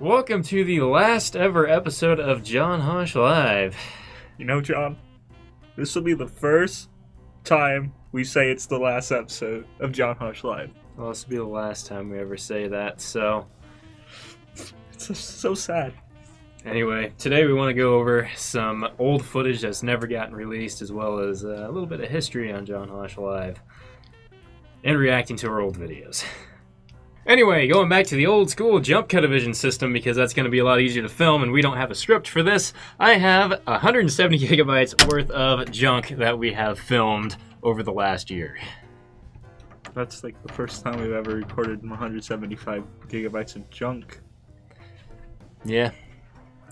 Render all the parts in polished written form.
Welcome to the last ever episode of John Hosch Live. You know, John, this will be the first time we say it's the last episode of John Hosch Live. Well, this will be the last time we ever say that, so... It's just so sad. Anyway, today we want to go over some old footage that's never gotten released, as well as a little bit of history on John Hosch Live, and reacting to our old videos. Anyway, going back to the old school jump cutavision system, because that's going to be a lot easier to film and we don't have a script for this, I have 170 gigabytes worth of junk that we have filmed over the last year. That's like the first time we've ever recorded 175 gigabytes of junk. Yeah.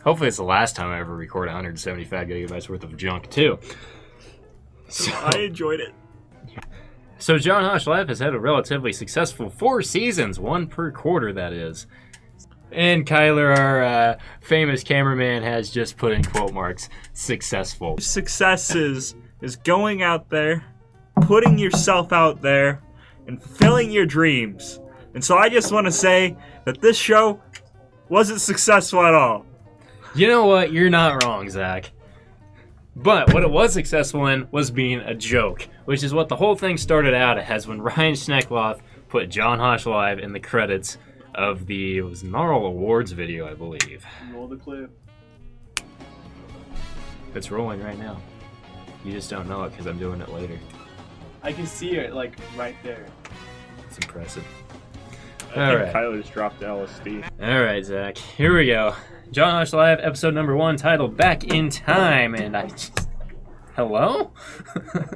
Hopefully it's the last time I ever record 175 gigabytes worth of junk, too. So, I enjoyed it. So John Hosch Live has had a relatively successful 4 seasons, 1 per quarter, that is. And Kyler, our famous cameraman, has just put in quote marks, successful. Success is going out there, putting yourself out there, and fulfilling your dreams. And so I just want to say that this show wasn't successful at all. You know what? You're not wrong, Zach. But what it was successful in was being a joke, which is what the whole thing started out as when Ryan Schneckloth put John Hosch Live in the credits of the Gnarl Awards video, I believe. Roll the clip. It's rolling right now. You just don't know it because I'm doing it later. I can see it, like, right there. It's impressive. I Alright. think Tyler's dropped LSD. Alright, Zach. Here we go. John Hosch Live, episode number 1, titled Back in Time, and I just... Hello?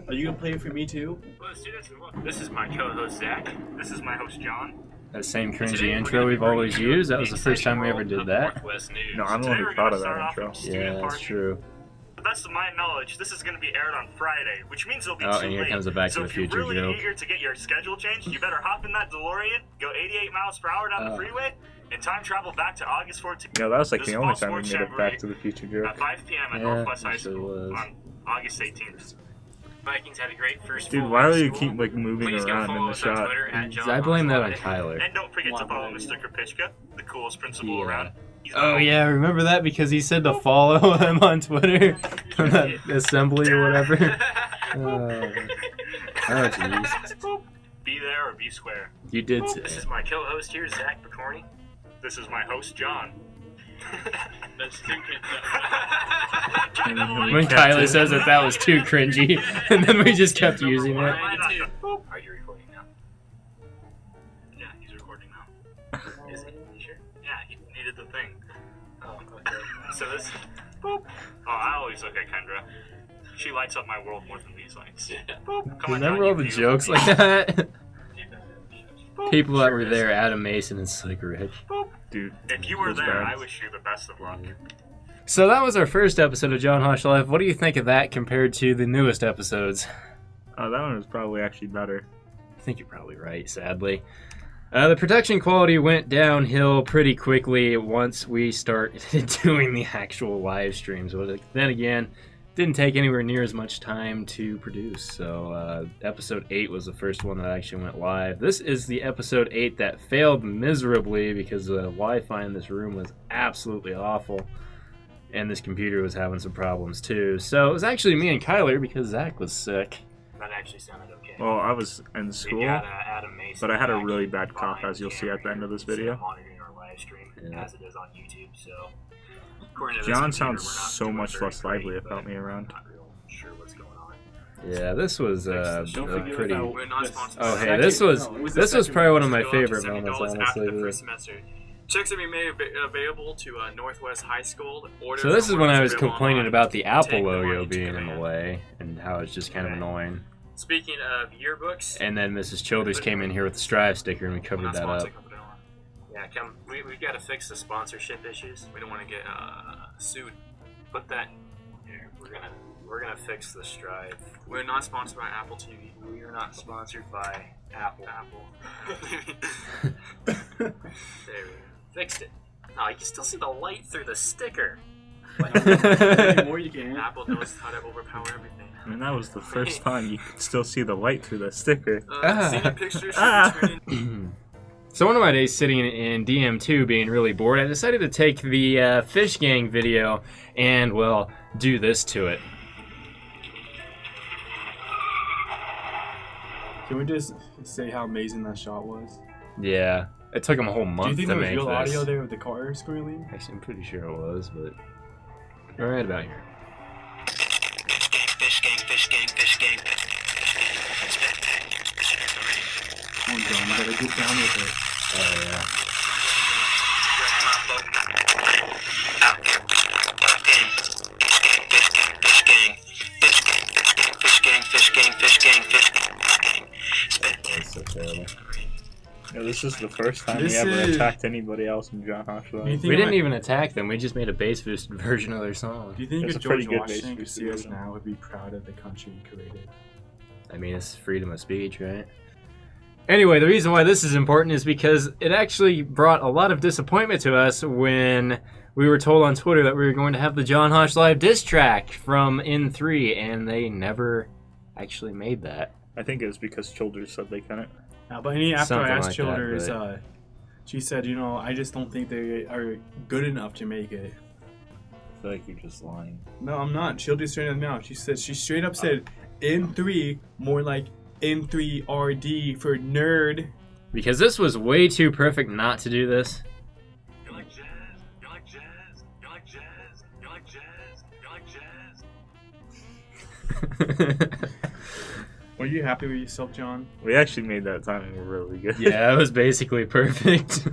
Are you gonna play it for me too? Well, students, this is my co-host Zach. This is my host John. That same cringy Today, we're intro gonna be we've always bringing you used. That was the first time we ever exciting did world of that. Northwest News. No, I'm the Today one who we're thought gonna of that start off intro. from student Yeah, that's party. true. To the best of my knowledge, this is going to be aired on Friday, which means it'll be Oh, too and here late. comes the Back to so the if you're Future really joke. eager to get your schedule changed, you better hop in that DeLorean, go 88 miles per hour down the freeway, and time travel back to August 14th. You know, that was like This the only fall time we sports made a jamboree Back to the Future at joke. 5 p.m. at Yeah, Northwest High actually School was. on August 18th. Vikings had a great first Dude, full why week do of you school. keep like moving Please go around follow in the us on shot? Twitter at John I blame that on Hosch Kyler. And don't forget to follow Mr. Krapitchka, the coolest principal Yeah. around. He's Oh the yeah, remember that? Because he said to follow him on Twitter? On that assembly or whatever? Oh, jeez. Be there or be square. You did This say is my co-host here, Zach Picorni. This is my host, John. That's too when Kyler says that was too cringy, and then we just kept using it. Are you recording now? Yeah, he's recording now. Is he? You sure? Yeah, he did the thing. Oh, okay. So this... Boop. Oh, I always look at Kendra. She lights up my world more than these lights. Boop. Come on, Remember John, all you the beautiful jokes beast. like that? Boop. People that Sure were is. there, Adam Mason and Slick Rich. Boop. Dude, If you were those there, bands. I wish you the best of luck. So that was our first episode of John Hosch Live. What do you think of that compared to the newest episodes? Oh, that one was probably actually better. I think you're probably right, sadly. The production quality went downhill pretty quickly once we started doing the actual live streams. But then again, didn't take anywhere near as much time to produce. So episode 8 was the first one that actually went live. This is the episode 8 that failed miserably because the Wi-Fi in this room was absolutely awful. And this computer was having some problems too. So it was actually me and Kyler because Zach was sick. That actually sounded okay. Well, I was in We school, got, Adam Mason but I had a back really bad cough, behind as you'll see camera at the end of this instead video. monitoring our live stream Yeah. as it is on YouTube. So, according to this John computer, sounds we're not so doing much very less lively great, without but me around. Not real sure what's going on. Yeah, this was a Don't forget pretty... about We're not the sponsored. Oh, hey, second- this was no, it the this was second probably one. one of my Go up to favorite $70 moments, after the honestly. first semester. Checks are being made available to Northwest High School. Order So this is from when I wherever was available complaining online. about the Apple Take the logo money to being in the command. way and how it's just kind of Okay. annoying. Speaking of yearbooks, And then Mrs. Childers came in here with the Strive sticker and we we're covered not that up. sponsored. Yeah, come. We've got to fix the sponsorship issues. We don't want to get sued. Put that here. We're gonna fix the Strive. We're not sponsored by Apple TV. We are not sponsored by Apple. There we go. Fixed it. Oh, you can still see the light through the sticker. The more you can. Apple knows how to overpower everything. I mean, that was the first time you could still see the light through the sticker. Seen the pictures. Ah. So one of my days sitting in DM2 being really bored, I decided to take the Fish Gang video and, well, do this to it. Can we just say how amazing that shot was? Yeah. It took him a whole Do you month think to there was make real this. audio there with the car squealing? Actually, I'm pretty sure it was, but... Right about here. Fish gang, fish gang, fish gang. Come on, John, you gotta get down with it. Oh, yeah. That's so terrible. Yeah, this is the first time This we ever is- attacked anybody else in John Hosch. Do you Live. think We didn't even attack them, we just made a bass-boosted version of their song. Do you think It's if a pretty George good Washington bass could see us version. now, would be proud of the country he created? I mean, it's freedom of speech, right? Anyway, the reason why this is important is because it actually brought a lot of disappointment to us when we were told on Twitter that we were going to have the John Hosch Live diss track from N3, and they never actually made that. I think it was because Childers said they couldn't. But after Something I asked like that, Childers, but- she said, you know, I just don't think they are good enough to make it. I feel like you're just lying. No, I'm not. Childers straight up now. She straight up said N3, more like N3RD for nerd. Because this was way too perfect not to do this. You like jazz? You like jazz? You like jazz? You like jazz? You like jazz? Were you happy with yourself, John? We actually made that timing really good. Yeah, it was basically perfect.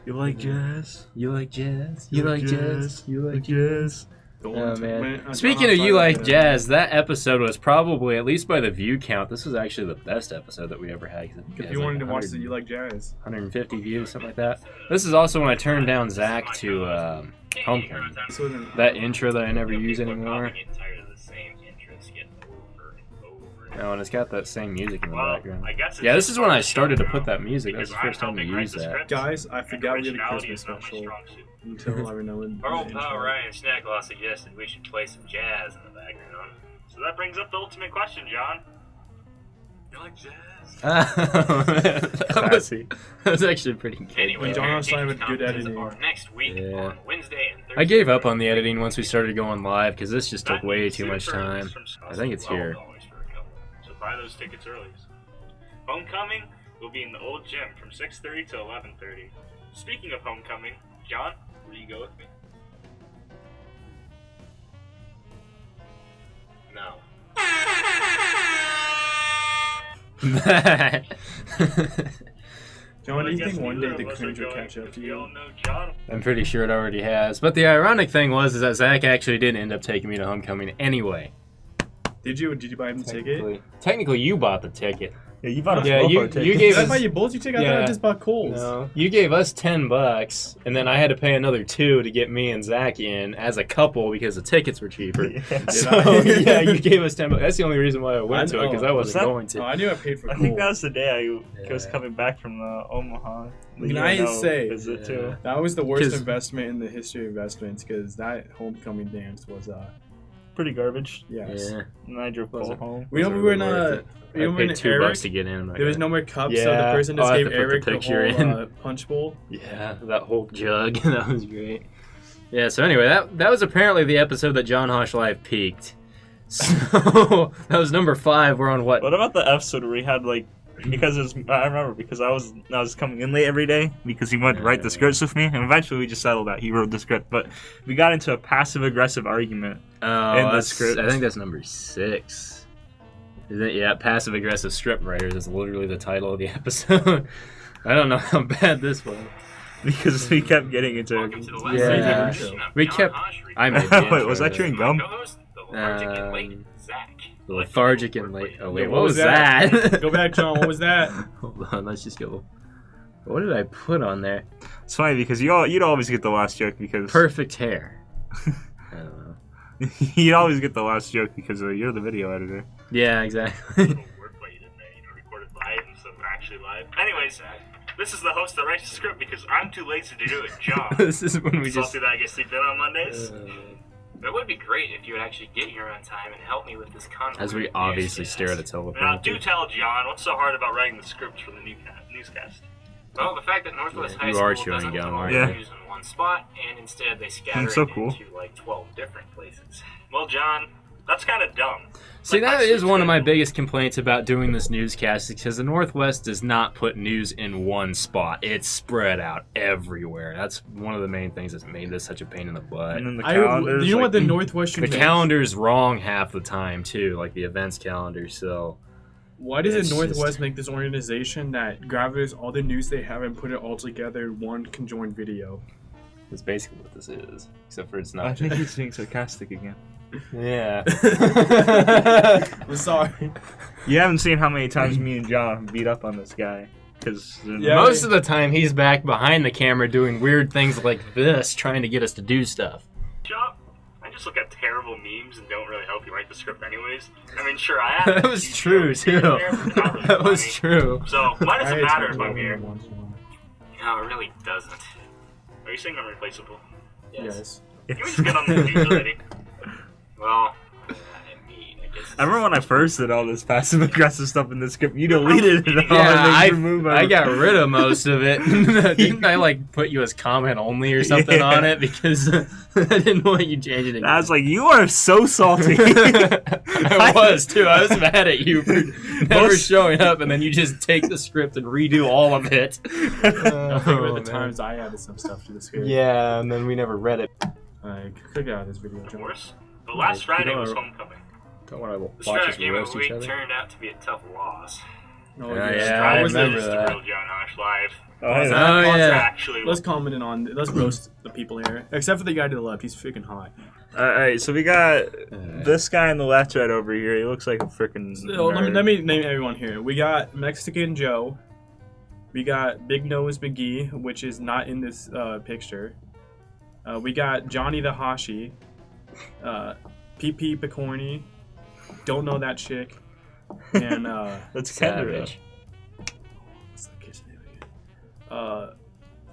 You like jazz? You like jazz? You like jazz? You like jazz? Oh, man. Speaking of You Like Jazz, that episode was probably, at least by the view count, this was actually the best episode that we ever had. If you wanted to watch the You Like Jazz. 150 views, something like that. This is also when I turned down Zach to Homecoming. So then, That intro that I never use anymore. Get tired of the same intros getting over and over and Oh, and it's got that same music in the background. I guess it's Yeah, this just is when I part of the started to show put now, that music. That was because the first I'm time to helping use write the that. script, guys, I and forgot we did a originality Christmas is not my special strong suit. until I know when. Our old pal Ryan Snacklaw suggested we should play some jazz in the background. So that brings up the ultimate question, John. You like jazz? that was actually pretty good. Anyway, John Hosch Parent Live had good Teachers editing. Conference are next week Yeah. on Wednesday and Thursday. I gave up on the editing once we started going live because this just took way too much time. I think it's here. So buy those tickets early. Homecoming will be in the old gym from 6:30 to 11:30. Speaking of homecoming, John, will you go with me? No. John, do you I guess think one day neither the of us cringe are will going catch up because to we all you? know John. I'm pretty sure it already has. But the ironic thing was is that Zach actually did end up taking me to Homecoming anyway. Did you buy him the ticket? Technically, you bought the ticket. Yeah, you bought us Yeah, both you- our you tickets. gave Did I us- buy you both your ticket? I thought I Yeah. just bought Cole's. No, you gave us $10, and then I had to pay another $2 to get me and Zach in as a couple because the tickets were cheaper. Yeah. So I? yeah, you gave us $10. That's the only reason why I went to it because I Was wasn't that- going to. Oh, I knew I paid for I Cole's. think that was the day I was Yeah. coming back from the Omaha. Can I say- visit too? That was the worst 'Cause- investment in the history of investments because that homecoming dance was Pretty garbage. yes. Yeah, And I drove Cole Wasn't- home. We know we were in worth it. we I were paid in $2 Eric. to get in. I'm not There was gonna- no more cups, so Yeah. the person Oh, just I have gave to put the Eric the picture whole in. punch bowl. Yeah, that whole jug. That was great. Yeah, so anyway, that was apparently the episode that John Hosch Live peaked. So that was number 5. We're on what? What about the episode where we had because it was, I remember because I was coming in late every day because he went to write the scripts with me, and eventually we just settled that he wrote the script. But we got into a passive aggressive argument. Oh, in the that's- script. I think that's number 6. Is it? Yeah, passive aggressive script writers is literally the title of the episode. I don't know how bad this was. Because we kept getting into. Welcome to the last Yeah. edition of We John kept- Hosch I made Wait, the intro was that to chewing this. gum? Co-host, the lethargic and late Zach. The lethargic and late. Oh wait, Yeah, what was that? Go back, John. What was that? Hold on, let's just go. What did I put on there? It's funny because you'd always get the last joke because Perfect hair. I don't know. you'd always get the last joke because you're the video editor. Yeah, exactly. Little wordplay you did there, recorded live instead of actually live. Anyways, this is the host that writes the script because I'm too lazy to do it, John. This is when we Salty just. that I get sleep in on Mondays. It would be great if you would actually get here on time and help me with this content. As we obviously stare at a Now, do teleprompter. tell John, what's so hard about writing the scripts for the newscast? Well, the fact that Northwest Yeah, High you School are doesn't chewing put gum, all aren't their you? news in one spot, and instead they scatter That's so it cool. into like 12 different places. Well, John, that's kind of dumb. See, Like, that that's is one of my good. biggest complaints about doing this newscast, because the Northwest does not put news in one spot. It's spread out everywhere. That's one of the main things that's made this such a pain in the butt. And then the Do calendars. you know what the like, Northwestern The makes? calendar's wrong half the time, too, like the events calendar, so... Why does It's the Northwest just- make this organization that gathers all the news they have and put it all together in one conjoined video? That's basically what this is, except for it's I not think just... he's being sarcastic again. Yeah. I'm sorry. You haven't seen how many times me and John beat up on this guy. Because Yeah. Most of the time, he's back behind the camera doing weird things like this, trying to get us to do stuff. Shop. I just look at terrible memes and don't really help you write the script anyways. I mean, sure, I have. That was true, too. That was true. So, why does it I matter hate if I'm to here? once in a while. No, it really doesn't. Are you saying I'm replaceable? Yes. Can we just get on the news already? Well, I mean, I guess. I remember when I first did all this passive aggressive stuff in the script, you deleted it all. Yeah, and I, then remove I everything. got rid of most of it. Didn't I, like, put you as comment only or something Yeah. on it? Because I didn't want you changing it. I was like, you are so salty. I was, too. I was mad at you for never Most- showing up, and then you just take the script and redo all of it. I think about the man. times I added some stuff to the script. Yeah, and then we never read it. Like, click out of this video, Of John. course. But last Friday was homecoming. Don't want to The watch Strive us game of roast the each week other. turned out to be a tough loss. Oh, Yeah, yes. yeah, I Strive remember is the that. real John Hosch live. Oh, Let's yeah. Oh, yeah. Actually, Let's comment it on. Let's roast the people here, except for the guy to the left. He's freaking hot. Alright, so we got this guy on the left right over here. He looks like a freaking. So, let me name everyone here. We got Mexican Joe. We got Big Nose McGee, which is not in this picture. We got Johnny the Hoshi. PP Picorni. Don't know that chick. And That's Savage. what's that kid's name again?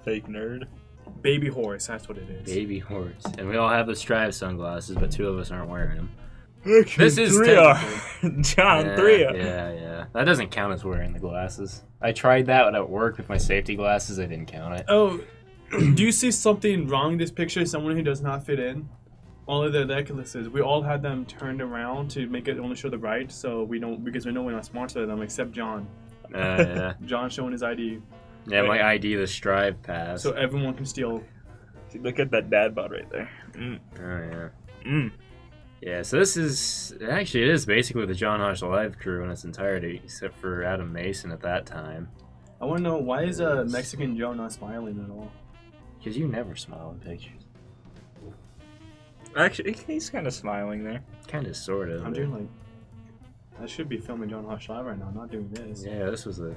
Fake nerd. Baby Horse. That's what it is. Baby horse. And we all have the Strive sunglasses, but two of us aren't wearing them. Actually, This is 3 are. John, Yeah, 3 are. yeah. That doesn't count as wearing the glasses. I tried that at work with my safety glasses. I didn't count it. Oh, do you see something wrong in this picture? Someone who does not fit in? All of the necklaces, we all had them turned around to make it only show the right, so we don't, because we know we're not sponsored by them except John. Yeah. John showing his ID, Yeah, my ID, the Strive pass. so everyone can steal. See, look at that dad bod right there. Mm. Oh, yeah. Mm. Yeah, so this is... Actually, it is basically the John Hosch Live crew in its entirety, except for Adam Mason at that time. I want to know, why is Mexican Joe not smiling at all? Because you never smile in pictures. Actually, he's kind of smiling there. Kind of, sort of. I'm doing like, I should be filming John Hosch Live right now, I'm not doing this. Yeah, this was the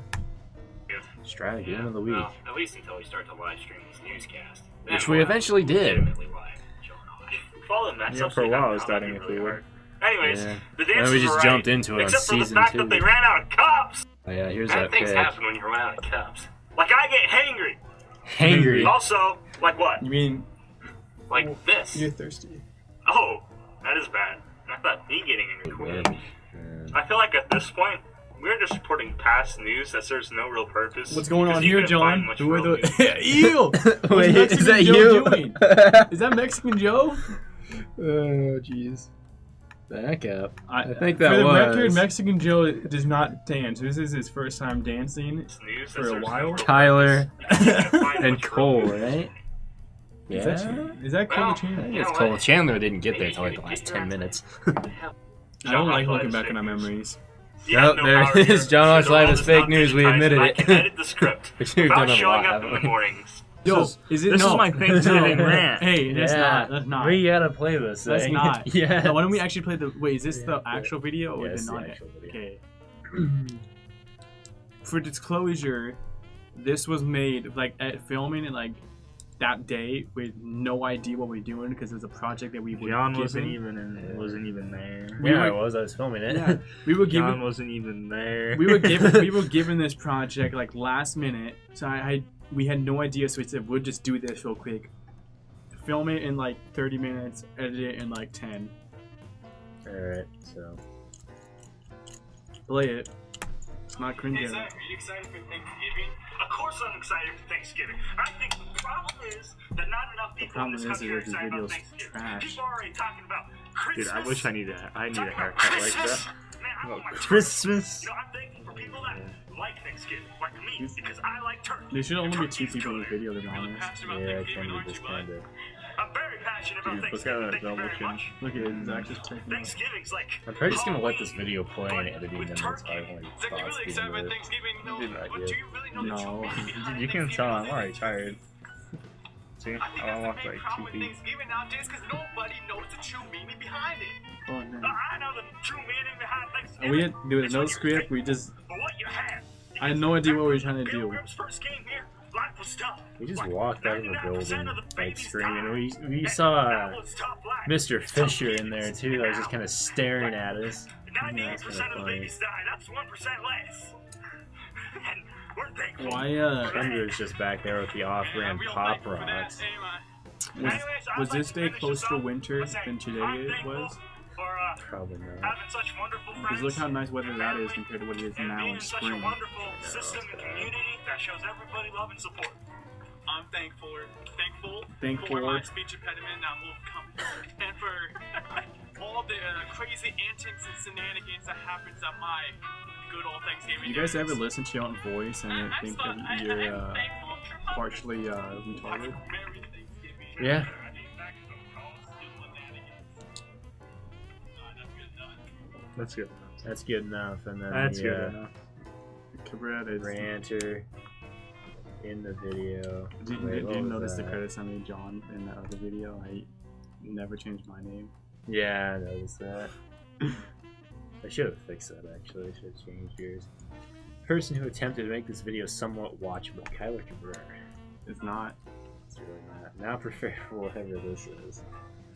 Strive game of the week. Well, at least until we start to live stream this newscast. Then Which we we'll eventually did. legitimately live John Hosch. Follow them, Yeah, for a while I was doubting if we were. Anyways, Yeah. the Then dances we just were jumped right, into it on except for the season fact 2. that they ran out of cups. Oh, yeah, here's Bad that things pic. happen when you run out of cups. Like I get hangry. Hangry. Also, like what? You mean, Like this. you're thirsty? Oh, that is bad. I thought me getting angry. Cool. Yeah. I feel like at this point, we're just reporting past news that serves no real purpose. What's going on because you here, couldn't find John? much Who are real the... news. Ew! What's Wait, Mexican is that Joe you? doing? Is that Mexican Joe? Oh, jeez. Back up. I think For that the was. record, Mexican Joe does not dance. This is his first time dancing. It's news For that a serves no while? real Tyler purpose. You couldn't find and much real Cole, news. right? Is Yeah. that Cole Well, the Champ? I think You it's know Cole. what? Chandler didn't get there Maybe until like you the could last get 10 your minutes. I don't like John looking Hosch back Live on our is fake memories. You have Nope, there power it here, is. John so Hosch the Live world is is fake not news. We digitized, admitted and I it. can edit the script We've without done it a showing lot, up in the haven't we? mornings. Yo, is it This no? is my Thanksgiving no. rant. Hey, that's not. That's not. We gotta play this. That's thing. not. Yeah. No, why don't we actually play the? Wait, is this the Yeah, actual video or Yeah, it's the the not? actual video. Okay. For disclosure, this was made like at filming it like that day with no idea what we're doing because it was a project that we were John given. wasn't even there. We Yeah, were- I was filming it. Yeah, we were John given. wasn't even there. We were given this project like last minute, so we had no idea. So we said we'll just do this real quick, film it in like 30 minutes, edit it in like 10, Alright, so. play it. It's not cringe. Are you excited for Thanksgiving? Of course I'm excited for Thanksgiving. I think the problem is that not enough people in this country are excited about Thanksgiving. People are already talking about Christmas. Dude, I wish I need a haircut like that. Man, I want my Christmas. You know, I'm thankful for people that like Thanksgiving, like me, because I like turkey. There should only be 2 people in the video, to be honest. Yeah, it can be just kind of. I'm very passionate about Dude, look Thanksgiving. at that Thank you double very chin. much. Look at it, Zach just taking it. Thanksgiving's like I'm probably just gonna let this Halloween, video play and editing, with and that's turkey. probably one of Zach, you really excited about these Thanksgiving? No, Good but idea. do you really know the true No, meaning behind you can tell I'm Thanksgiving? already tired. See, I think I that's the walked main like problem 2 with feet. Thanksgiving nowadays because nobody knows the true meaning behind it. Oh no. I know the true meaning behind Thanksgiving. And we didn't do It's no when you're script, thankful we just. for what you had. I had no idea what we were trying to do. Pilgrims first came here, life was tough. We just Like, walked out of the 99% building, of the like babies screaming. died. We And saw that was tough life. Mr. Tough Fisher in there kids. too. That was just Now, kind of staring at us. 98% That's of kinda the funny. babies died. That's 1% less. And we're thankful. Why, Kendra's just back there with the off-brand Pop Rocks. Was this day closer to winter than today it was? Probably not. Having such wonderful Because friends. look how nice weather that is compared to what it is and now being in such a spring. wonderful system and community that shows everybody love and support. I'm thankful Thankful. for my speech impediment that will come, and for all the crazy antics and shenanigans that happens at my good old Thanksgiving. You guys days. ever listen to your own voice and think that you're partially retarded? Merry Thanksgiving. Yeah. That's good. That's good enough. And then That's the, good enough. Cabrera is. ranter in the video. Did Wait, what you was notice the that? credits I made John in that other video? I never changed my name. Yeah, I noticed that. I should have fixed that actually. I should have changed yours. Person who attempted to make this video somewhat watchable, Kyler Cabrera. It's not. It's really not. Now prefer whatever this is.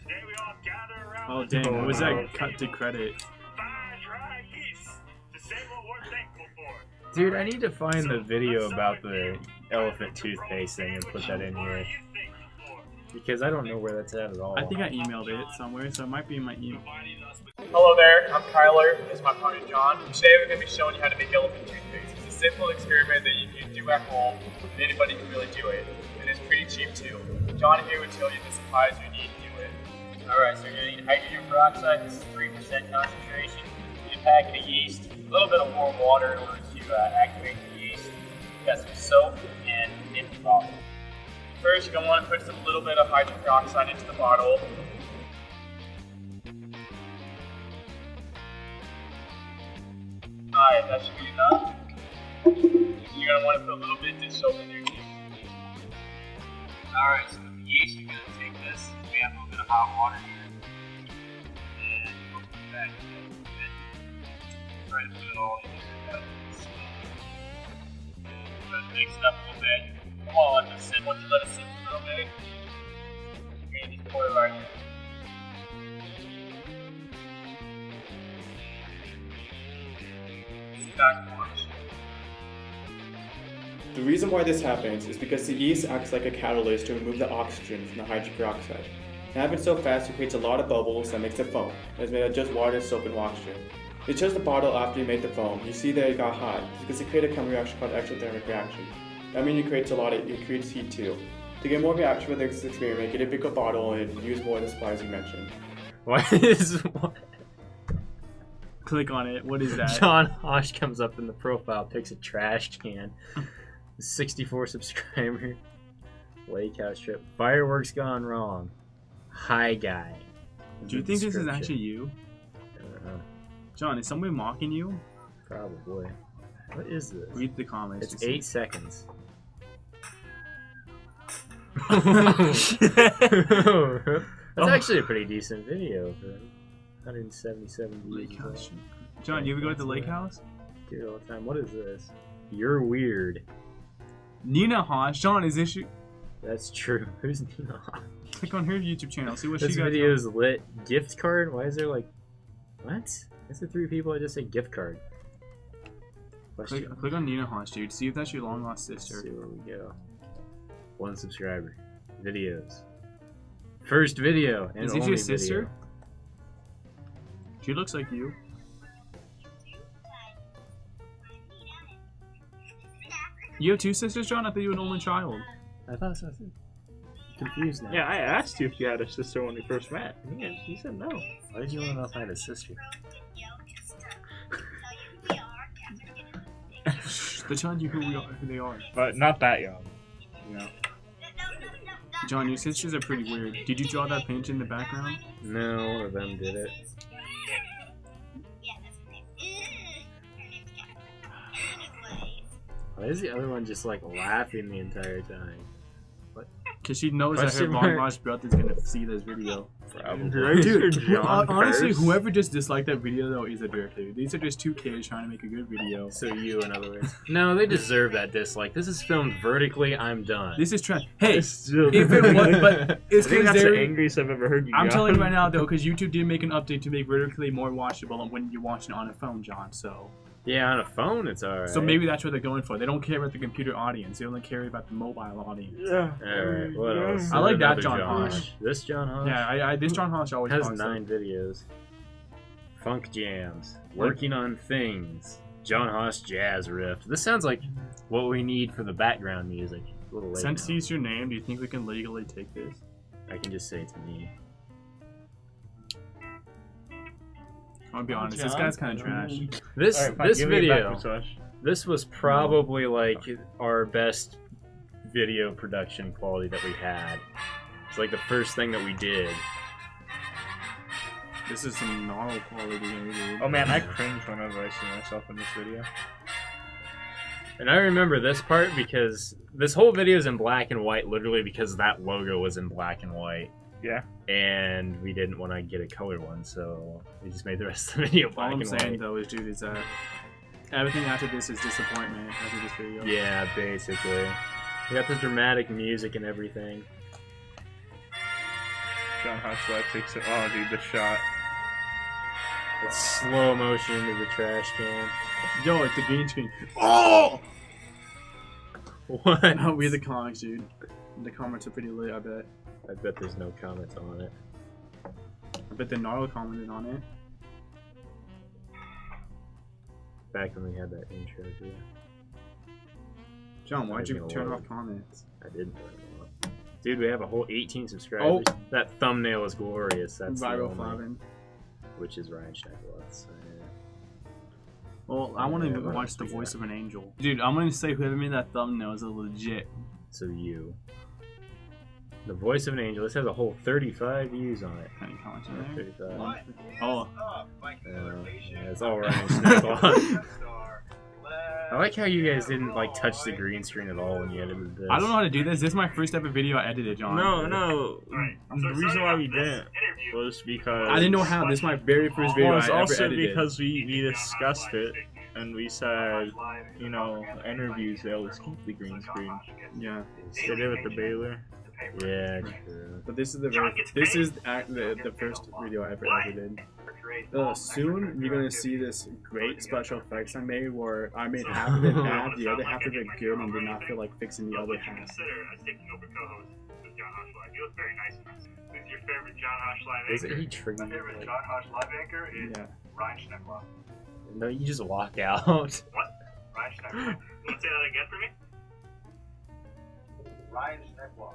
Today we all gather around Oh the dang! What was Oh. that cut to credit? fire dry geese to say what we're thankful for. Dude, I need to find the video about the elephant toothpaste thing and put that in here. Because I don't know where that's at all. I think I emailed it somewhere, so it might be in my email. Hello there, I'm Kyler. This is my partner John. Today we're going to be showing you how to make elephant toothpaste. It's a simple experiment that you can do at home, and anybody can really do it. And it's pretty cheap too. John here would tell you the supplies you need to do it. Alright, so you're going to need hydrogen peroxide. This is 3% concentration. You need a packet of yeast, a little bit of warm water in order to activate the yeast. You've got some soap and an empty bottle. First, you're going to want to put a little bit of hydrogen peroxide into the bottle. Alright, that should be enough. You're going to want to put a little bit of dish soap in there too. Alright, so with the yeast, you're going to take this. We have a little bit of hot water here. And you'll put it back in there. Try to put it all in there. Mix it up a little bit. Come on, let it sit. Once you let it sit for a little bit, you're going to just pour it right in. Backwards. The reason why this happens is because the yeast acts like a catalyst to remove the oxygen from the hydrogen peroxide. It happens so fast it creates a lot of bubbles that makes a foam. It's made of just water, soap, and oxygen. It shows the bottle after you made the foam. You see that it got hot because it created a chemical reaction called exothermic reaction. That means it creates heat too. To get more reaction with this experiment, get a bigger bottle and use more of the supplies you mentioned. Why is what? Click on it. What is that? John Hosch comes up in the profile, picks a trash can. 64 subscriber. Lake house trip. Fireworks gone wrong. Hi guy. Do you think this is Description. actually you? I don't know. John, is somebody mocking you? Probably. What is this? Read the comments. It's 8 seconds. That's actually a pretty decent video for 177 views. Lake house. John, you ever go to the lake house? Dude, all the time. What is this? You're weird. Nina Hosch. John, is this you? That's true. Who's Nina Hosch? Click on her YouTube channel. See what This she got. video is lit. Gift card? Why is there like... What? That's the 3 people I just said gift card. Question. Click on Nina Hosch, dude. See if that's your long lost Let's sister. see where we go. 1 subscriber. Videos. First video. And Is this only your sister? video. She looks like you. You have two sisters, John? I thought you were an only child. I thought so. Confused now. Yeah, I asked you if you had a sister when we first met. You said no. Why did you want to know if I had a sister? They're telling you who they are. But not that young. Yeah. John, your sisters are pretty weird. Did you draw that paint in the background? No, one of them did it. Why is the other one just like laughing the entire time? Because she knows that her Question long mark. lost brother's gonna see this video. Probably. Dude, John honestly, first? whoever just disliked that video though is a jerk, dude. These are just two kids trying to make a good video. So you, in other words. No, they deserve that dislike. This is filmed vertically. I'm done. This is trying. Hey, If it was, but it's I think because that's the they're. angriest I've ever heard you. I'm John. telling you right now though, because YouTube did make an update to make vertically more watchable when you're watching it on a phone, John. So Yeah, on a phone, it's alright. so maybe that's what they're going for. They don't care about the computer audience. They only care about the mobile audience. Yeah. Alright, what else? I like that Another John Hosch. This John Hosch? Yeah, this John Hosch always has talks 9 videos. Funk jams. Working on things. John Hosch jazz riff. This sounds like what we need for the background music. A little late Since now. he's your name, do you think we can legally take this? I can just say it's me. I'm gonna be honest, this guy's kind of trash. This Alright, fine, this give me a video, back massage. this was probably like our best video production quality that we had. It's like the first thing that we did. This is some gnarly quality here, dude. Oh man, I cringe whenever I see myself in this video. And I remember this part because this whole video is in black and white, literally because that logo was in black and white. Yeah. And we didn't want to get a color one, so we just made the rest of the video All black I'm and saying white. though is, dude, is that everything after this is disappointment after this video. Yeah, basically. We got this dramatic music and everything. John Hosch live takes it. Oh, dude, the shot. It's slow motion into the trash can. Yo, it's the green screen. Oh! What? No, read the comments, dude. The comments are pretty lit, I bet. I bet there's no comments on it. I bet the Gnarl commented on it. Back when we had that intro video. John, why'd you Maybe turn a off comments? I didn't turn it on. Dude, we have a whole 18 subscribers. Oh. That thumbnail is glorious. That's the Viral only- Flavin. Which is Ryan Schneckloth. So, yeah. Well, I want Yeah, to why watch don't The we Voice do of an Angel. Dude, I'm gonna say whoever made that thumbnail is a legit. So you. The Voice of an Angel. This has a whole 35 views on it. Any comments in there? 35. Oh, Yeah, it's all Ryan Schneckloth. I like how you guys didn't like touch the green screen at all when you edited this. I don't know how to do this. This is my first ever video I edited, John. No. The reason why we didn't was because I didn't know how. This is my very first video Well, I it's ever also edited. because we discussed it and we said, you know, interviews they always keep the green screen. Yeah, They did with the Baylor. Yeah, true. but this is the first video I ever edited. Soon you're gonna see this great special effects I made, where I made half of it bad, the other half of it good, and did not feel like fixing the other half. Consider as taking over co-host with John Hosch Live. You look very nice. Who's your favorite John Hosch Live Isn't anchor? he triggered? My favorite Like, John Hosch Live anchor is Yeah. Ryan Schneckloth. no, you just walk out. What? Ryan Schneckloth. You want to say that again for me? Ryan Schneckloth.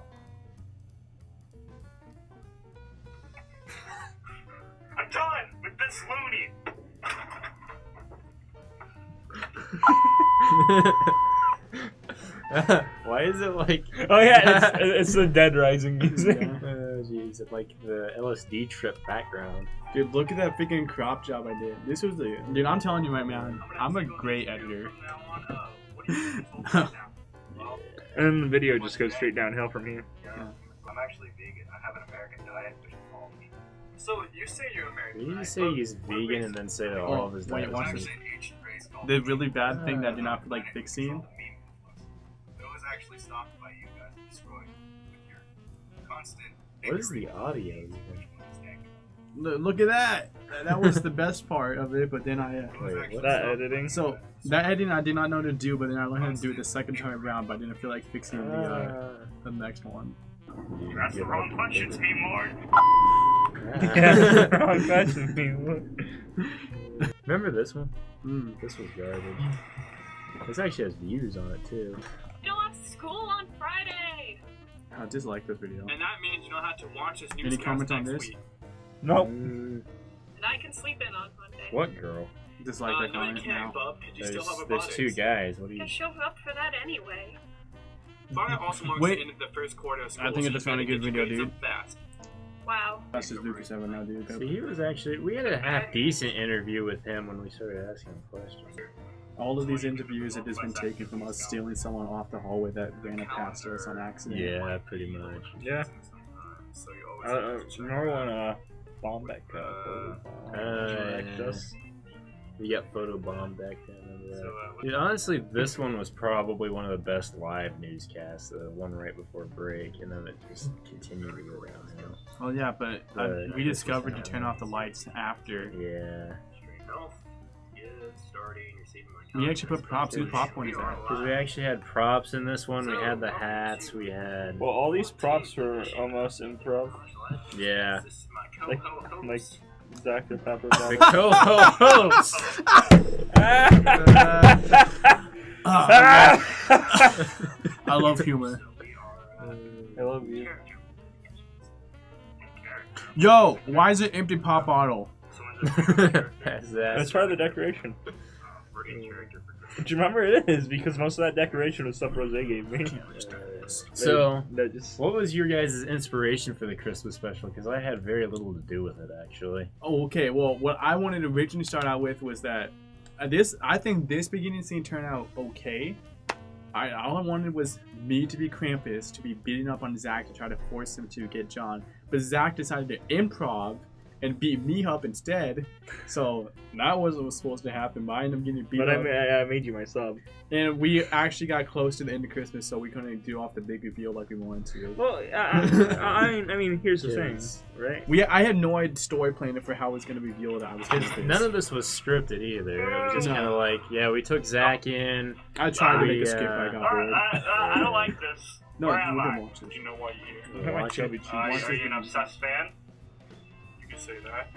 I'm done with this loony. Why is it like? Oh yeah, it's the Dead Rising music. Oh jeez, it's like the LSD trip background. Dude, look at that freaking crop job I did. This was the dude. I'm telling you right, man. I'm a great editor. And the video just goes straight downhill from here. I'm actually vegan. I have an American diet, which is all meat. So you say you're American? Did you just say he's vegan and then say that all of his wait, diet watch was this. meat? The really bad thing that I did not feel like fixing. It was actually stopped by you guys and destroyed with your constant. What is the audio even? Look at that. That was the best part of it, but then Wait, what? That editing. So that editing I did not know to do, but then I learned how to do it the second time around, but I didn't feel like fixing the next one. That's the wrong questions, me more. Yeah, wrong question. Remember this one? Mm. This was garbage. This actually has views on it too. Don't have school on Friday. I dislike this video. And that means you don't have to watch this Any newscast comments on next this? week. Nope. And I can sleep in on Monday. What girl? Dislike that No, you comment can't, now. bub, because you still have a There's body. 2 guys. What do I you? can show up for that anyway. Friday also marks Wait. the end of the first quarter of school. I think so it's you a better good get video, your grades dude. up fast. Wow. That's just Lucas 7 now, dude. So he was actually. We had a half decent interview with him when we started asking him questions. All of these interviews have just been taken from us stealing someone off the hallway that ran up past us on accident. Yeah, pretty much. Yeah. So you always have to Remember when Bombeck correct us? We got photobombed back then. Remember that? So, Dude, honestly, this one was probably one of the best live newscasts. The one right before break, and then it just continued to go downhill. Oh yeah, but we discovered you turn off the lights after. Yeah. We actually put props in popcorn in that. Because we actually had props in this one. We had the hats. We had. Well, all these props were almost improv. Yeah. Like Dr. Pepper. The co-host. I love humor. I love you. Yo, why is it empty pop bottle? That's that. That's part of the decoration. Do you remember it is? Because most of that decoration was stuff Rose gave me. So, That just... what was your guys' inspiration for the Christmas special? Because I had very little to do with it, actually. Oh, okay. Well, what I wanted to originally start out with was that I think this beginning scene turned out okay. All I wanted was me to be Krampus, to be beating up on Zach to try to force him to get John. But Zach decided to improv and beat me up instead. So that wasn't what was supposed to happen. But I ended up getting beat But up. I made you my sub. And we actually got close to the end of Christmas, so we couldn't do off the big reveal like we wanted to. Well, I mean, here's the thing, right? I had no story planned for how it was going to reveal that I was Because none of this was scripted either. It was just No. kind of like, yeah, we took Zach in. I tried to make we, a skip, but I got bored. I don't like this. No, Where you am I? didn't watch this. Do you know why you're here? Watch it. Are you an obsessed fan? You can say that.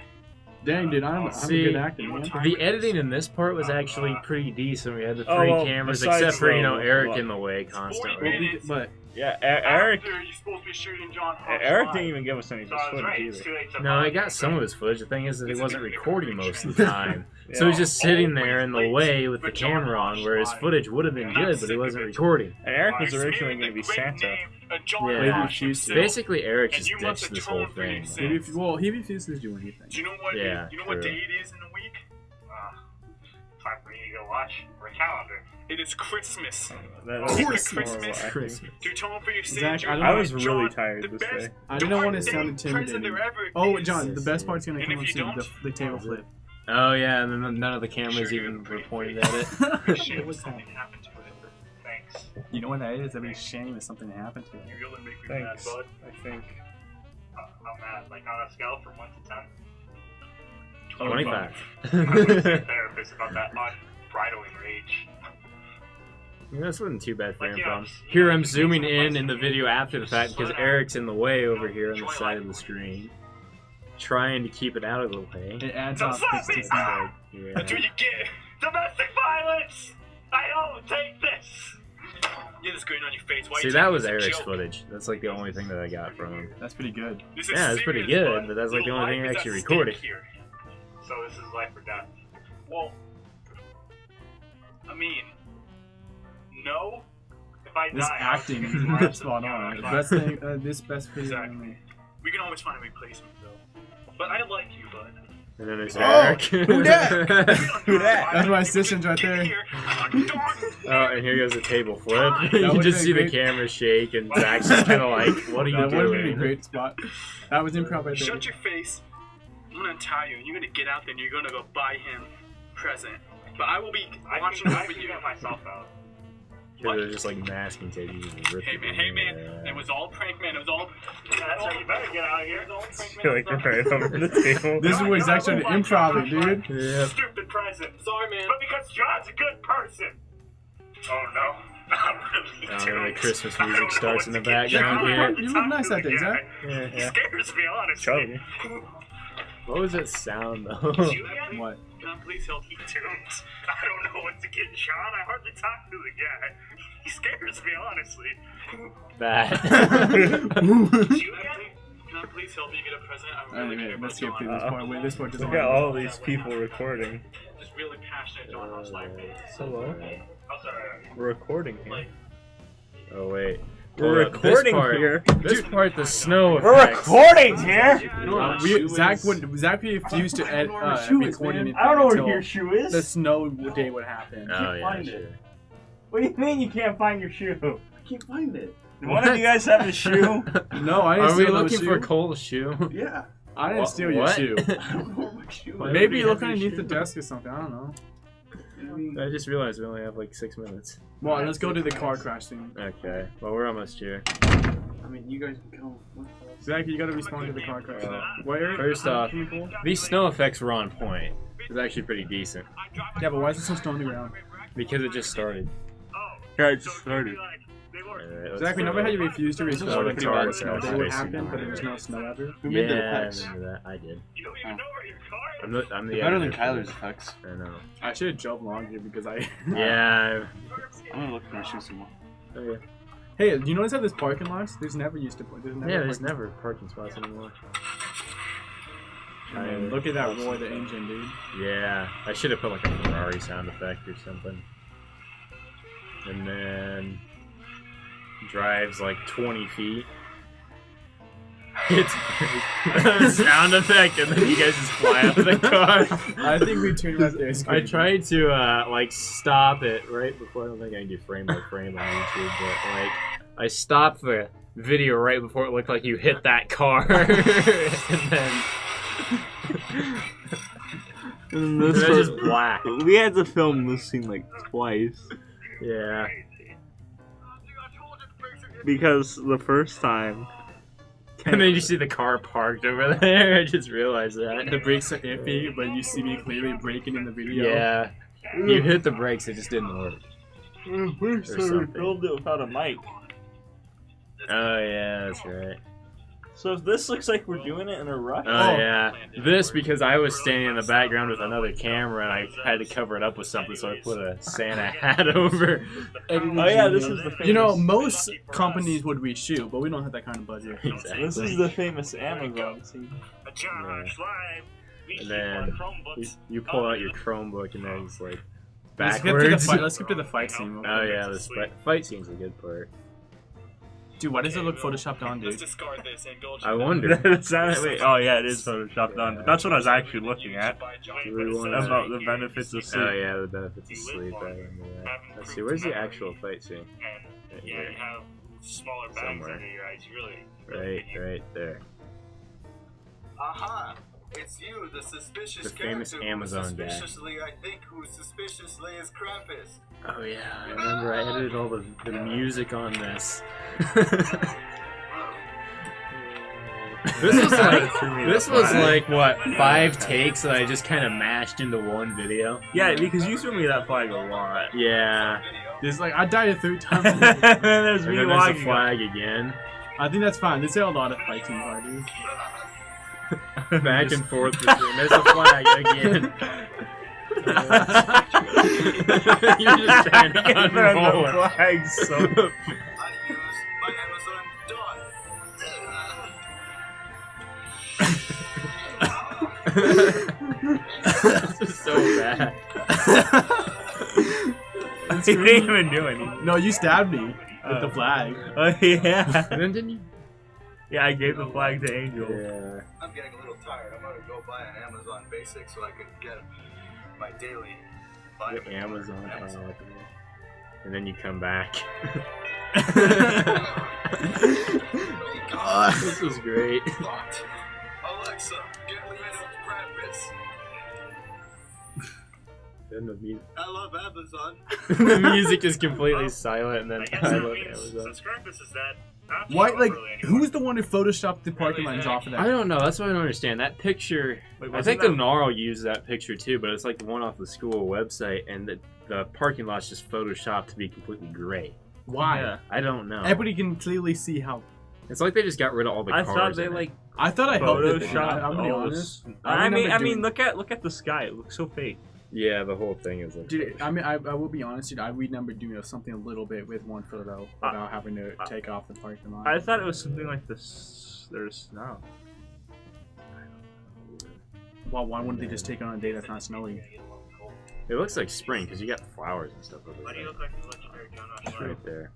Dang, dude, I'm a See, good actor, man. The editing in this part was actually pretty decent. We had the 3 Oh, well, cameras, besides except for, the- Eric in the way constantly. But Yeah, Eric. After you're supposed to be shooting John Hosch Eric live. didn't even give us any of So his I was footage right. It's either. too late to No, I find got it. some of his footage. The thing is that he wasn't recording most of the time. So Yeah. he's just sitting there in the way with the camera on, where his footage would have been good, but he wasn't recording. And Eric was originally going to be Santa. Yeah. refused to. Basically, Eric And just you must ditched this atone whole for your thing. sins. he refuses to do anything. Do you know what? Yeah, you know what true. day it is in a week? Time for you to go watch our calendar. It is Christmas. That's Christmas. To atone for your sins, Zach, you're I was right, really John, tired the this best day. I didn't want to sound darn day present intimidating. there ever Oh, is. John, the best part's gonna And come if up you soon. don't, The table flip. Oh yeah, and then none of the cameras even were pointed at it. Appreciate What's something happened to it. Thanks. You know what that is? That'd be a shame if something happened to You it. really make me mad, Thanks, bud. I think. I'm mad. Like on a scale from 1 to 10. 25. I'm going to see a therapist about that unbridling rage. Yeah, this wasn't too bad for Like, him. you know, Here I'm zooming in the video after the fact because Eric's in the way over here on the side of the screen, trying to keep it out of the way. It adds Don't on slap me! 60 Ah! Yeah. That's what you get! Domestic violence! I don't take this! Get this grin on your face. Why See, you that taking was this a Eric's joke? footage. That's like the only thing that I got from him. That's pretty good. This is Yeah, it's pretty serious, good, bud. but that's like the Your only thing life I is actually at stake recorded. here. So this is life or death. Well, I mean, no. If I This die, acting is I'll not spot on. Yeah, Best thing, this best video. Exactly. We can always find a replacement, though. But I like you, bud. And then there's Oh, Eric. who dat? Who dat? That's my assistant right there. Oh, and here goes a table flip. That You would've just been see the great. camera shake, and Zach's just kind of like, "What are you That would have been a doing?" great spot. That was improv right there. Shut your face. I'm gonna untie you, and you're gonna get out there, and you're gonna go buy him a present. But I will be watching I over can you. get myself out. Because they're just like masking tape. You just rip Hey it. man, Yeah. it was all prank, man. It was all. That's right, you better get out of here. It was all prank, man. You're like right over the table. This is where Zach started improv, dude. Yep. Stupid present. Sorry, man. But because John's a good person. Oh no. I'm really Oh, doing the Christmas I don't music know starts in what the to get background John. here. You look nice that day, Zach. Yeah, He yeah. scares me, honestly. Charlie. What was that sound though? Julian? What? Can I please help you? Dude, I don't know what to get, John. I hardly talk to the guy. He scares me, honestly. That. Can I please help you get a present? I really care Let's about skip through John. this part. Wait, this part doesn't Look at matter. all these people recording. Just really passionate John Hosch like me. Hello. I'm sorry. We're recording here. Like, Oh wait. We're Hold up, recording this part, here. This part, the snow We're effects. recording here. No, Zach refused to be recording anything I don't know where until your shoe is. the snow day would happen. Oh yeah, find sure. it. What do you mean you can't find your shoe? I can't find it. One of you guys have a shoe? No, I didn't Are we steal no looking shoe. for Cole's shoe? Yeah. I didn't steal your What? shoe. I don't know where my shoe is. Maybe you look Have your underneath the shoe? desk or something. I don't know. I just realized we only have like 6 minutes. Well, let's go to the car crash scene. Okay. Well, we're almost here. I mean, you guys can come. Zach, you gotta respond to the car crash. Where? First off, these snow effects were on point. It was actually pretty decent Yeah, but why is it so snow on the ground? because it just started. Yeah, it just started. Alright, Zach, remember how you refused to respond Oh, to the the car car crash, snow day would basically. happen, but there was no snow ever? Who made the Yeah, I effects? remember that. I did. You don't even know where your car is. I'm the Better than editor for Kyler's this. effects. I know. I should have jumped longer because I. Yeah. I'm gonna look for my shoe some more. Okay. Hey, do you notice how there's parking lots? There's never used to. There's never. Yeah, there's parking- never parking spots anymore. And then look at that roar of the engine, dude. Yeah, I should have put like a Ferrari sound effect or something. And then drives like 20 feet. It's sound effect, and then you guys just fly out of the car. I think we turned right there. I tried to like stop it right before. I don't think I can do frame by frame on YouTube, but like I stopped the video right before it looked like you hit that car, and then. And It's this just was- black. We had to film this scene like twice Yeah. because the first time. And then you see the car parked over there. I just realized that. The brakes are iffy, but you see me clearly braking in the video. Yeah. You hit the brakes, it just didn't work. We something. filmed it without a mic. Oh, yeah, that's right. So if this looks like we're doing it in a rush. Oh, yeah. This because I was standing in the background with another camera and I had to cover it up with something, so I put a Santa hat over. Oh yeah, this is the famous. You know, most companies would reshoot, but we don't have that kind of budget. Exactly. This is the famous Amazon scene. A John Hosch live. We And keep then our Chromebooks. You pull out your Chromebook and then it's like Let's skip to the backwards. fight. Let's skip to the fight scene. real Oh, quick. yeah, this fight scene's a good part. Dude, why does it look photoshopped on, let's dude? discard this and go. I wonder. Wait, oh yeah, it is photoshopped on. But that's what I was actually looking at. Everyone- About the benefits of sleep. Oh, yeah, the benefits of sleep. I remember that. Let's see, where's the actual fight scene? And yeah, you have smaller bags Somewhere. under your eyes. You really. Right there. Aha! It's you, the suspicious The famous character Amazon who guy. suspiciously, I think, who suspiciously is Krampus. Oh yeah, I remember I edited all the music on this. This was like what, 5 takes that I just kind of mashed into one video. Yeah, because you threw me that flag a lot. Yeah. There's like, I died 3 times. There's And me then there's the walking. flag again. I think that's fine. There's a lot of fight scenes are, dude. Back and forth between. There's a flag again. You're just trying to unroll it. The flag so. I use my Amazon dot. This is so bad. He didn't even do anything. No, you stabbed me with the flag. Oh yeah. And then didn't you? Yeah, I gave the flag to Angel. Yeah. I'm getting a little tired. I'm gonna go buy an Amazon Basic so I can get my daily Yep, vitamin. Amazon. And then you come back. This was great. But, Alexa, get rid of Krampus. Then the music, I love Amazon. the music is completely silent, and then I guess I that love means, Amazon. since Krampus is that option Why, like, properly anyway. who's the one who photoshopped the parking lines off of I that? don't know. That's what I don't understand. That picture. Wait, I wasn't think the that- Gnarl used that picture too, but it's like the one off the school website, and the parking lot's just photoshopped to be completely gray. Why? Yeah. I don't know. Everybody can clearly see how It's like they just got rid of all the I cars. thought they in it. like I thought I helped it. Photoshop. I'm gonna be honest. I remember mean, doing- look at the sky. It looks so fake. Yeah, the whole thing is like. Dude, I mean, I will be honest, dude. I remember doing something a little bit with one photo without having to take off the parking lot. I thought it was something like this. There's snow. Well, why wouldn't they just take it on a day that's not snowy? It looks like spring because you got flowers and stuff over Why do you there. look like the legendary John Hosch? Right there.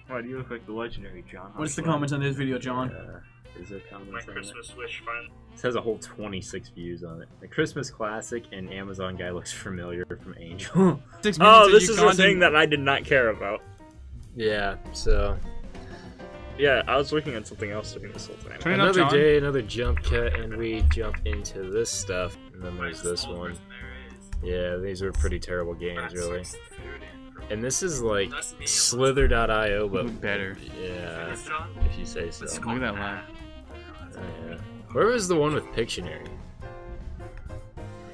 Why do you look like the legendary John? What's the Hosch? comments on this video, John? Is there comments My on it? Christmas wish fund. It has a whole 26 views on it. The Christmas classic and Amazon guy looks familiar from Angel. 6 minutes Oh, of this you is the content- thing that I did not care about. Yeah, so Yeah, I was looking at something else during this whole time. Turn it up, another John. day, another jump cut, and we jump into this stuff. And then there's this one. Yeah, these are pretty terrible games, really. And this is like Slither.io, but better. Yeah, if you say so. Look at that line. Oh, yeah. Where was the one with Pictionary?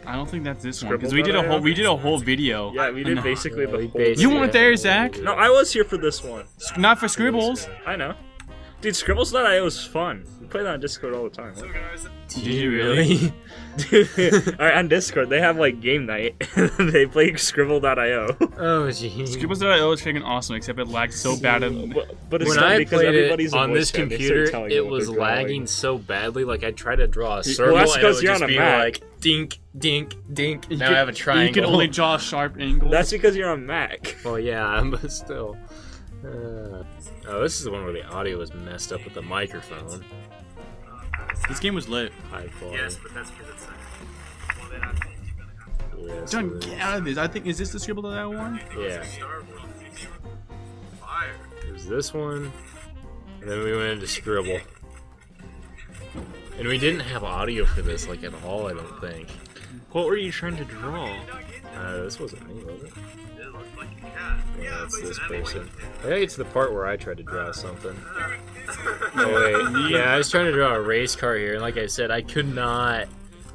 I don't think that's this one because we did a whole video. Yeah, we did basically the whole. You weren't there, Zach. No, I was here for this one. Not for Scribbles. I know. Dude, Scribbles.io is fun. We play that on Discord all the time. Did you really? Dude, alright, on Discord, they have like game night. They play Scribble.io. Oh, jeez. Scribbles.io is freaking awesome, except it lags so bad. But it's When not I because played everybody's it a on voice this chat, they start computer, telling you it what was they're drawing. lagging so badly. Like I'd try to draw a circle, that's and it 'cause would you're just on a be Mac. like dink, dink, dink. Now I have a triangle. You can only draw sharp angles. That's because you're on Mac. Well, yeah, but still. Oh, this is the one where the audio was messed up with the microphone. This game was lit. High quality. Yes, but that's because it's well, then I'm Yeah, so John, there's- get out of this. I think, is this the Scribble.io one? Yeah. Fire. There's this one, and then we went into Scribble. And we didn't have audio for this, like, at all, I don't think. What were you trying to draw? This wasn't me, was it? It looked like a cat. Yeah, it's this person. I think it's the part where I tried to draw something. Oh, wait. Yeah, I was trying to draw a race car here, and like I said, I could not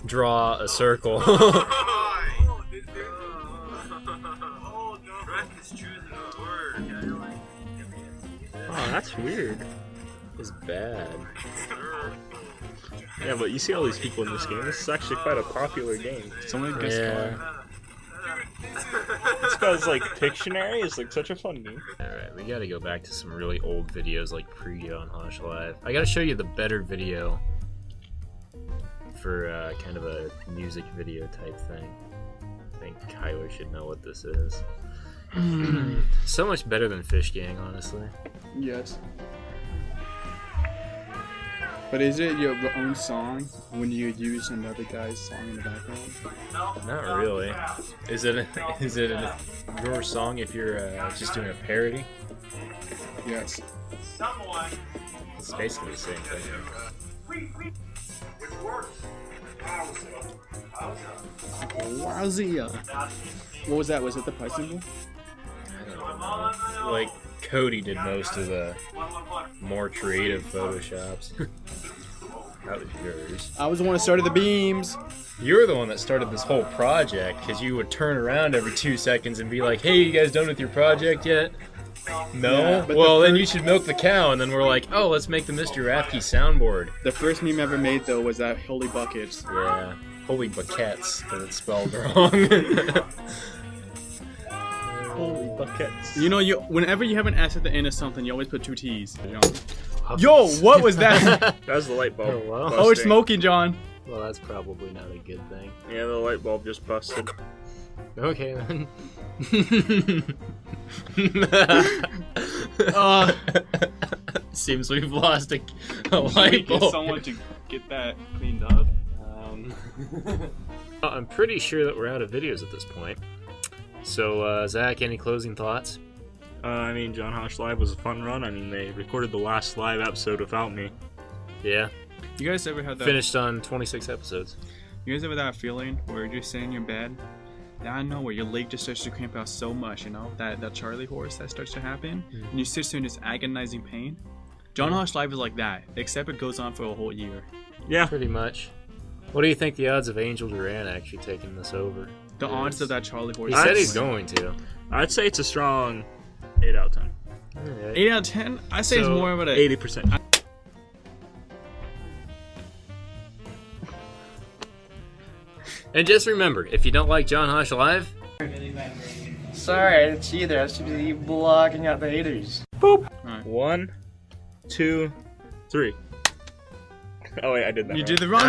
draw a circle. Oh, no. Drek is choosing a word. Oh, that's weird. It's bad. Yeah, but you see all these people in this game. This is actually quite a popular game. Someone guessed Yeah. It's because like Pictionary is like such a fun game. Alright, we gotta go back to some really old videos like pre-John Hosch Live. I gotta show you the better video for kind of a music video type thing. I think Kyler should know what this is. So much better than Fish Gang, honestly. Yes. But is it your own song when you use another guy's song in the background? Not really. Is it your song if you're just doing a parody? Yes. It's basically the same thing. Wowzia. What was that? Was it the price symbol? I don't know. Like Cody did most of the more creative photoshops. That was yours. I was the one that started the beams. You're the one that started this whole project because you would turn around every 2 seconds and be like, "Hey, you guys done with your project yet?" No? Yeah, but Well, the then you should milk the cow, and then we're like, "Oh, let's make the Mr. Rafke soundboard." The first meme ever made though was that Holy Buckets. Yeah. Holy buckets, because it's spelled wrong. Holy buckets. You know, whenever you have an S at the end of something, you always put 2 T's. Yo, what was that? That was the light bulb. Oh, wow. Oh, it's smoking, John. Well, that's probably not a good thing. Yeah, the light bulb just busted. Okay, then. Seems we've lost a light bulb. someone to get that cleaned up. I'm pretty sure that we're out of videos at this point. So, Zach, any closing thoughts? I mean, John Hosch Live was a fun run. I mean, they recorded the last live episode without me. Yeah. You guys ever had that? Finished on 26 episodes. You guys ever that feeling where you're just sitting in your bed? I know where your leg just starts to cramp out so much, you know? That Charlie horse that starts to happen. And you sit there in this agonizing pain. John Hosch Live is like that, except it goes on for a whole year. Yeah. Pretty much. What do you think the odds of Angel Duran actually taking this over? The odds of that Charlie horse. He said he's going to. I'd say it's a strong 8 out of 10. Alright. 8 out of 10? I say it's So, more of a 80%. And just remember, if you don't like John Hosch live, Sorry, I didn't see that. I was too busy blocking out the haters. Boop. 1, 2, 3. Oh wait, I did that. You wrong. did the wrong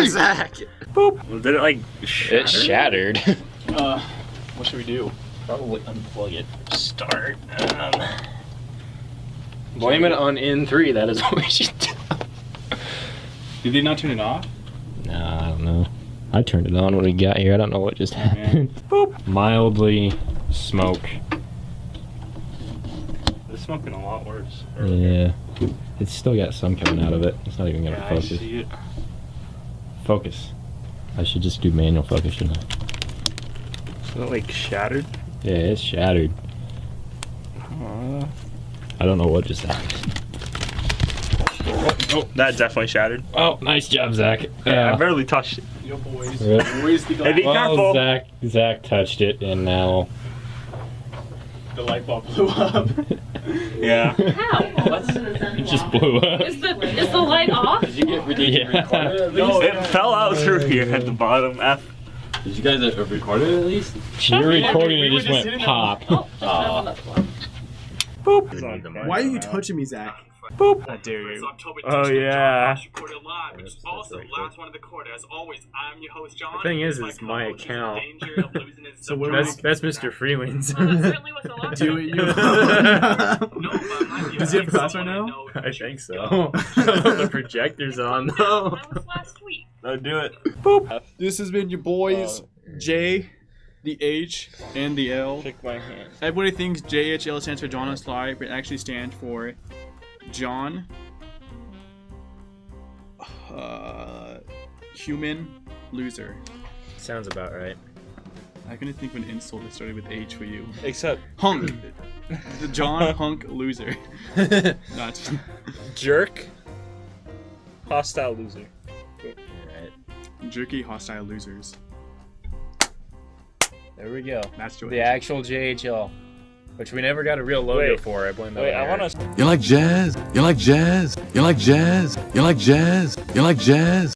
thing! Zach. Boop. Well, did it like shatter? It shattered. What should we do? Probably unplug it. Start. Blame it on N3. That is what we should do. Did they not turn it off? Nah, I don't know. I turned it on when we got here. I don't know what just happened. Boop. Mildly smoke. It's smoking a lot worse. Yeah. It's still got some coming out of it. It's not even gonna Yeah, I focus. see it. Focus. I should just do manual focus, shouldn't I? Is it like shattered? Yeah, it's shattered. I don't know what just happened. Oh, that definitely shattered. Oh, nice job, Zach. I barely touched it. Yo, boys. Rip. Where's the glass? Hey, be careful. Well, Zach touched it, and now The light bulb blew up. Yeah. How? it just blew up. Is the light off? Did you get Yeah. No, it fell out through here at the bottom. Did you guys record it at least? You're recording, We it were just just went sitting there. pop. Oh, just on the floor. Boop. Why are you touching me, Zach? Boop. How dare you? Oh yeah. Recorded live, which is also the last one of the quarter. As always, I'm your host, John. The thing is, My it's my co-host is in account. danger of losing his So what That's Mr. Freeland's. Well, that certainly was a lot. Do you? No, but I might be Does he have like class right someone I now? know I should think so. go. The projector's on though. That was last week. No, do it. Boop. This has been your boys, J, the H, and the L. Shake my hand. Everybody thinks JHL stands for John Hosch Live, but it actually stands for John Human Loser. Sounds about right. I couldn't think of an insult that started with H for you. Except Hunk. The John Hunk Loser. Not. jerk. Hostile loser. Alright. Jerky Hostile Losers. There we go. That's The actual JHL. Which we never got a real logo Wait. for. I blame that Wait, on I Eric. want to. You like jazz? You like jazz? You like jazz? You like jazz? You like jazz?